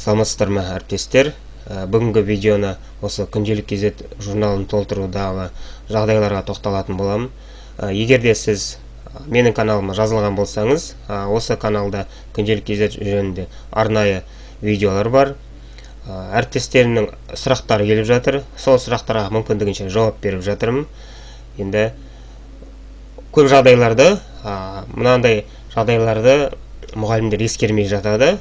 Саламатсыздар ма әріптестер? Бүгінгі видеоны осы күнделік кезет журналын толтырудағы жағдайларға тоқталатын боламын. Егер де сіз менің каналыма жазылған болсаңыз, осы каналда күнделік кезет жөнінде арнайы видеолар бар. Әріптестерімнің сұрақтары келіп жатыр. Сол сұрақтарға мүмкіндігінше жауап беріп жатырмын. Енді көп жағдайларды, мынандай жағдайларды мұғалімдер ескермей жатады.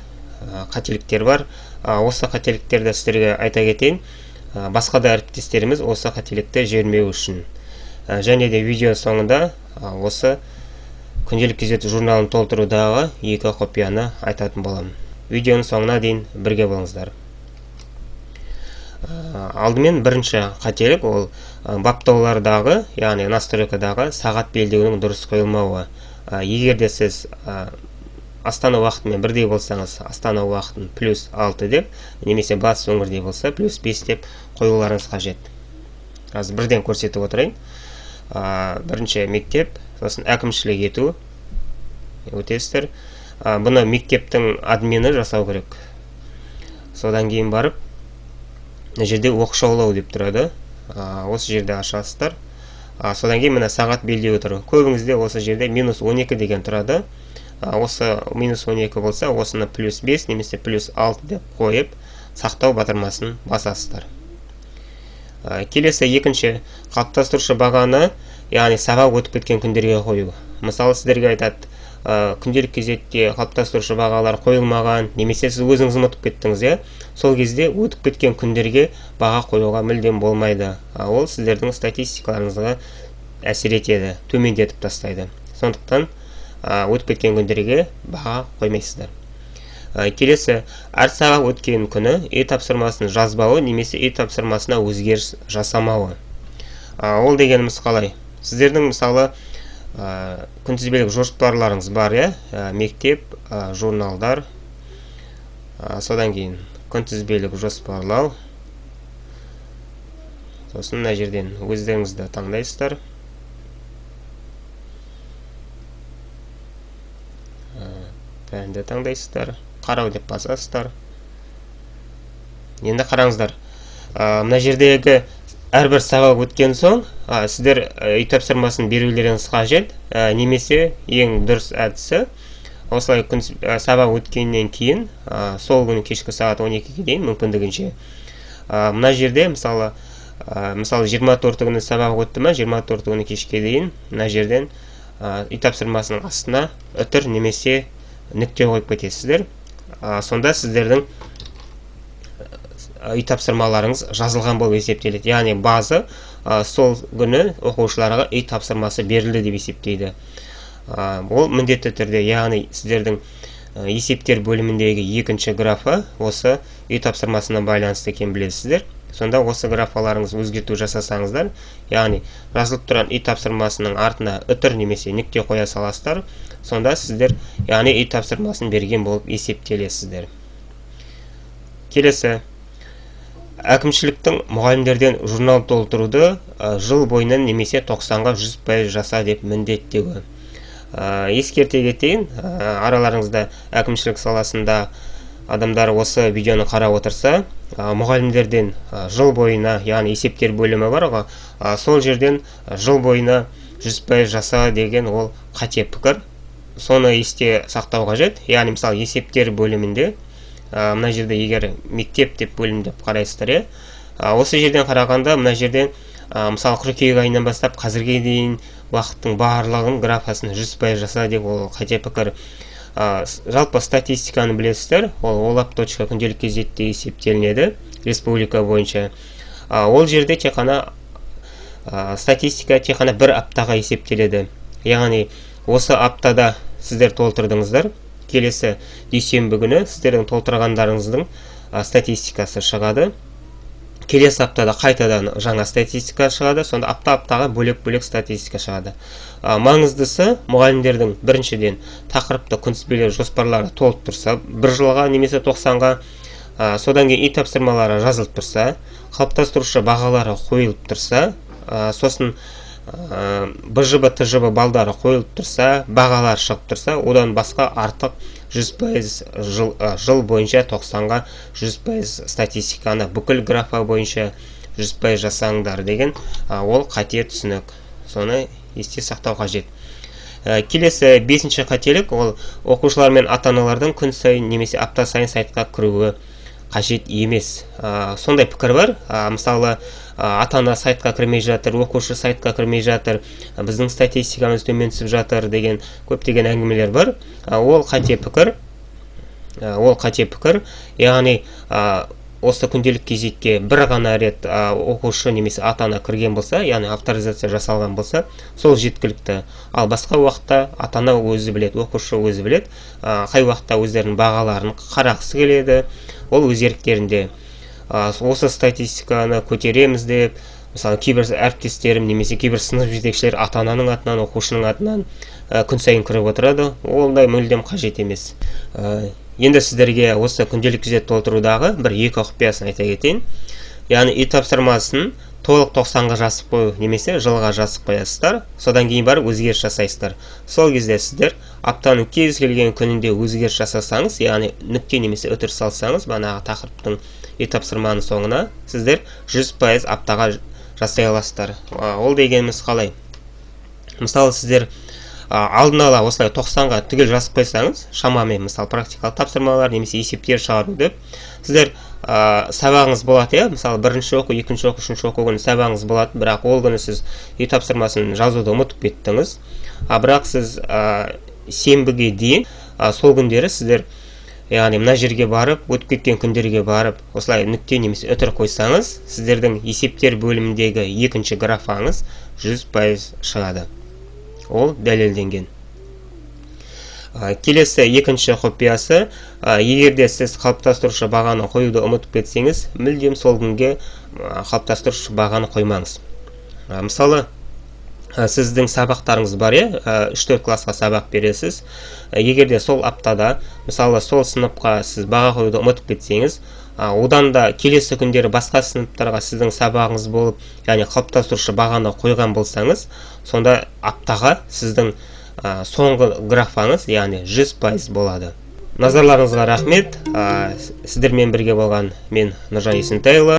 Қателіктер бар. Осы қателіктерді сіздерге айта кетейін. Басқа да әріптестеріміз осы қателікті жібермеу үшін. Және де видео соңында осы күнделік кезет журналын толтырудағы екі құпияны айтатын боламын. Видеоның соңына дейін бірге болыңыздар. Алдымен бірінші қателік ол баптаулардағы, яғни настройкадағы сағат белдеуінің дұрыс қойылмауы. Егер де сіз Астана уақытымен бірдей болсаңыз, Астана уақытын +6 деп, немесе батыс өңірдей болса +5 деп қоюларыңыз қажет. Қазір бірден көрсетіп отырайын. Бірінші мектеп, сосын әкімшілік ету өтесіздер. Бұны мектептің админы жасау керек. Содан кейін барып, мына жерде оқшаулау деп тұрады. Осы жерде ашасыздар. Содан кейін мына сағат белдеуі тұр. Көбіңізде осы жерде -12 деген тұрады. Осы -12 болса, осыны +5 немесе +6 деп қойып, сақтау батырмасын басасыздар. Келесі екінші қалыптастырушы бағаны, яғни сабақ өтіп кеткен күндерге қою. Мысалы, сіздерге айтады, күнделік кезетте қалыптастырушы бағалар қойылмаған, немесе сіз өзіңіз ұмытып кеттіңіз, сол кезде өтіп кеткен күндерге баға қоюға мүлдем болмайды. Ол сіздердің статистикаларыңызға әсер етеді, төмендетіп тастайды. Сондықтан өтіп кеткен күндерге баға қоймайсыздар. Келесі, әр сабақ өткен күні үй тапсырмасын жазбауы немесе үй тапсырмасына өзгеріс жасамауы. Ол дегеніміз қалай? Сіздердің мысалы күнтізбелік жоспарларыңыз бар, мектеп, журналдар, содан кейін күнтізбелік жоспарлау. Сосын мына жерден өздеріңізді таңдайсыздар. Бәрінде таңдайсыздар, қарау деп басасыздар. Енді қараңыздар, мына жердегі әрбір сабақ өткен соң, сіздер үй тапсырмасын берулеріңіз қажет, немесе ең дұрыс әдісі, осылай сабақ өткеннен кейін, сол күні кешкі сағат 12-ге дейін мүмкіндігінше. Мына жерде, мысалы 24 күні сабақ өтті ма, 24 күні кешке дейін, мына жерден үй тапсырмасының астына үтір немесе нүкте қойып кетесіздер. Сонда сіздердің үй тапсырмаларыңыз жазылған болып есептеледі. Яғни базы сол күні оқушыларға үй тапсырмасы берілді деп есептейді. Ол міндетті түрде, яғни сіздердің есептер бөліміндегі екінші графа осы үй тапсырмасына байланысты екенін білесіздер. Сонда осы графаларыңыз өзгерту жасасаңыздар, яғни жазылып тұрған үй тапсырмасының артына үтір немесе нүкте қоя саласыздар, сонда сіздер яғни үй тапсырмасын берген болып есептелесіздер. Келесі, әкімшіліктің мұғалімдерден журнал толтыруды жыл бойынан немесе 90-ға 100% жаса деп міндеттеуі. Ескерте кетейін, араларыңызда әкімшілік саласында адамдар осы видеоны қарап отырса, мұғалімдерден жыл бойына, яғни есептер бөлімі бар, сол жерден жыл бойына 100% жаса деген ол қате пікір. Соны есте сақтау қажет. Яғни мысалы есептер бөлімінде, мына жерде егер мектеп деп бөлім деп қарайсыздар, осы жерден қарағанда, мына жерден мысалы қыркүйек айынан бастап қазірге дейін уақыттың барлығын графасын 100% жаса деп ол қате пікір. Жалпы статистиканы білесіздер, ол олап.ка күнделік кезетте есептелінеді республика бойынша. Ол жерде тек қана статистика тек қана бір аптаға есептеледі. Яғни осы аптада сіздер толтырдыңыздар, келесі дүйсенбі күні сіздердің толтырғандарыңыздың статистикасы шығады. Келесі аптада қайтадан жаңа статистика шығады, сонда апта-аптаға бөлек-бөлек статистика шығады. Маңыздысы мұғалімдердің біріншіден тақырыпты күнтізбелік жоспарлары толып тұрса, бір жылға немесе 90-ға, содан кейін үй тапсырмалары жазылып тұрса, қалыптастырушы бағалары қойылып тұрса, сосын БЖБ, ТЖБ балдары қойылып тұрса, бағалар шығып тұрса, одан басқа артық 100% жыл бойынша 90-ға 100% статистиканы бүкіл графа бойынша 100% жасаңдар деген ол қате түсінік. Соны есте сақтау қажет. Келесі 5-ші қателік ол оқушылар мен ата-аналардың күн сайын немесе апта сайын сайтқа кіруі қажет емес. Сондай пікір бар. Мысалы, ата-ана сайтқа кірмей жатыр, оқушы сайтқа кірмей жатыр, біздің статистикамыз төмен түсіп жатыр деген көптеген әңгімелер бар. Ол қате пікір. Яғни осы күнделік кезекке бір ғана рет оқушы немесе ата-ана кірген болса, яғни авторизация жасалған болса, сол жеткілікті. Ал басқа уақытта ата-ана өзі біледі, оқушы өзі біледі, қай уақытта өздерінің бағаларын қарағысы келеді, ол өз еріктерінде. Осы статистиканы көтереміз деп, мысалы, кейбір әріптестерім немесе кейбір сынып жетекшілер ата-ананың атынан, оқушының атынан күн сайын кіріп отырады. Ондай мүлдем қажет емес. Енді сіздерге осы күнделік күзет толтырудағы бір екі құпиясын айта кетейін. Яғни үй тапсырмасын толық 90-ға жазып қою немесе жылға жазып қоясыздар. Содан кейін барып өзгеріс жасайсыздар. Сол кезде сіздер аптаның кез келген күнінде өзгеріс жасасаңыз, яғни нүкте немесе үтір салсаңыз, бағанағы тақырыптың үй тапсырманың соңына сіздер 100% аптаға жасай аласыздар. Ол дегеніміз қалай? Мысалы, сіздер алдын ала осылай 90-ға түгел жазып қойсаңыз, шамамен, мысалы, практикалық тапсырмалар немесе есептер шығару деп, сіздер сабағыңыз болады, мысалы, бірінші оқу, екінші оқу, үшінші оқу күні сабағыңыз болады, бірақ ол күні сіз үй тапсырмасын жазуды ұмытып кеттіңіз. Бірақ сіз сенбіге дейін сол күндері сіздер, яғни мына жерге барып, өтіп кеткен күндерге барып, осылай нүкте немесе үтір қойсаңыз, сіздердің есептер бөліміндегі екінші графаңыз 100% шығады. Ол дәлелденген. Келесі екінші құпиясы, егерде сіз қалыптастырушы бағаны қоюды ұмытып кетсеңіз, мүлдем сол күнге қалыптастырушы бағаны қоймаңыз. Мысалы, сіздің сабақтарыңыз бар, 3-4 классқа сабақ бересіз. Егерде сол аптада, мысалы, сол сыныпқа сіз баға қоюды ұмытып кетсеңіз, одан да келесі күндері басқа сыныптарға сіздің сабағыңыз болып, яғни қалыптастырушы бағаны қойған болсаңыз, сонда аптаға сіздің соңғы графаңыз, яғни 100% болады. Назарларыңызға рахмет. Сіздермен бірге болған мен Нұржан Есентайұлы.